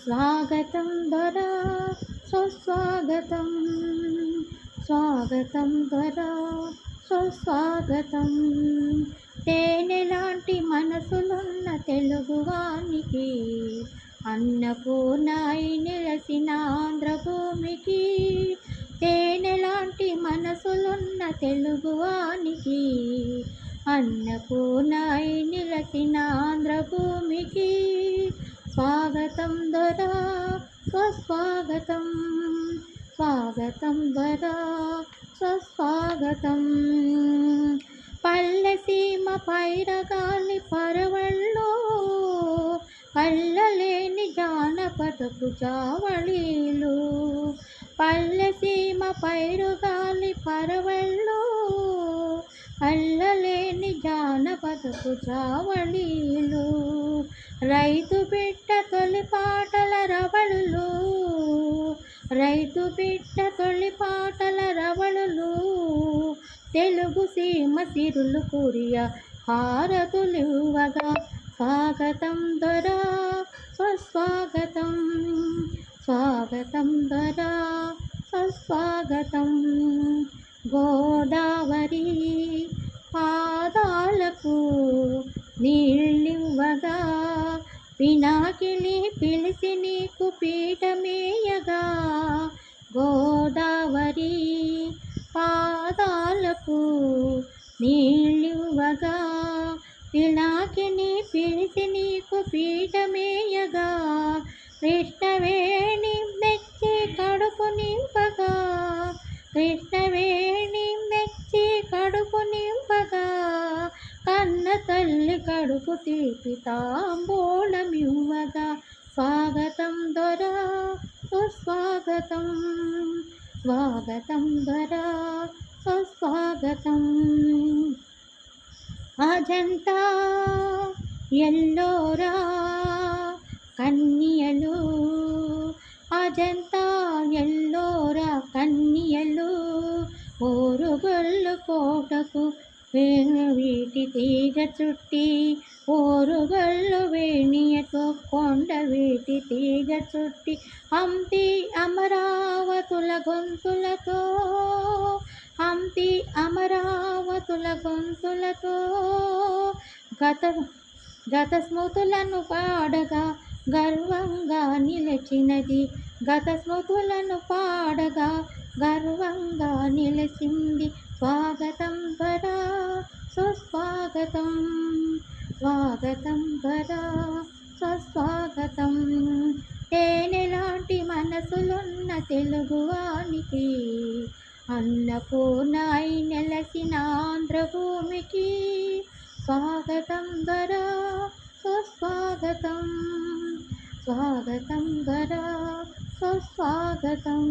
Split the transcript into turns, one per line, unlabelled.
స్వాగతం దొరా సుస్వాగతం, స్వాగతం దొరా సుస్వాగతం. తేనెలాంటి మనసులున్న తెలుగువానికి, అన్నపూర్ణై నిలసిన ఆంధ్రభూమికి. తేనెలాంటి మనసులున్న తెలుగువానికి, అన్నపూర్ణై నిలసిన ఆంధ్రభూమికి. స్వాగతం దొరా సుస్వాగతం, స్వాగతం దొరా సుస్వాగతం. పల్లెసీమ పైరగాలి పరవళ్ళు, కళ్ళలేని జానపదపు జావళీలు. పల్లెసీమ పైరుగాలి పరవళ్ళు, కళ్ళలేని జానపదపు జావళీలు. రైతు బిడ్డ తొలి పాటల రవళులు, రైతు బిడ్డ తొలి పాటల రవళులు. తెలుగు సీమ సిరులు కురియ హారతులివ్వగా. స్వాగతం దొరా సుస్వాగతం, స్వాగతం దొరా సుస్వాగతం. గోదావరి పాదాలకు నీళ్ళివ్వగా, పినాకిని పిలిచి నీకు పీఠమేయగా. గోదావరి పాదాలకు నీళ్ళివ్వగా, పినాకిని పిలిచి నీకు పీఠమేయగా. కృష్ణవేణి మెచ్చి కడుపు నింపగా, కృష్ణవేణి మెచ్చి కడుపు నింపగా. కన్న తల్లి కడుపు తీపి తాంబూలమివ్వగా. స్వాగతం దొరా సుస్వాగతం, స్వాగతం దొరా సుస్వాగతం. అజంతా ఎల్లోరా కన్యలు, అజంతా ఎల్లోరా కన్యలు. ఓరుగల్లు కోటకు వీటి తీగ చుట్టి, ఓరుగల్లు వేణియతో కొండ వీటి తీగ చుట్టి. హంపి అమరావతుల గొంతులతో, హంపి అమరావతుల గొంతులతో. గత స్మృతులను పాడగా గర్వంగా నిలిచినది, గత స్మృతులను పాడగా గర్వంగా నిలిచింది. స్వాగతం దొరా సుస్వాగతం, స్వాగతం దొరా సుస్వాగతం. తేనెలాంటి మనసులున్న తెలుగువానికి, అన్నపూర్ణై నెలసిన ఆంధ్రభూమికి. స్వాగతం దొరా సుస్వాగతం, స్వాగతం దొరా సుస్వాగతం.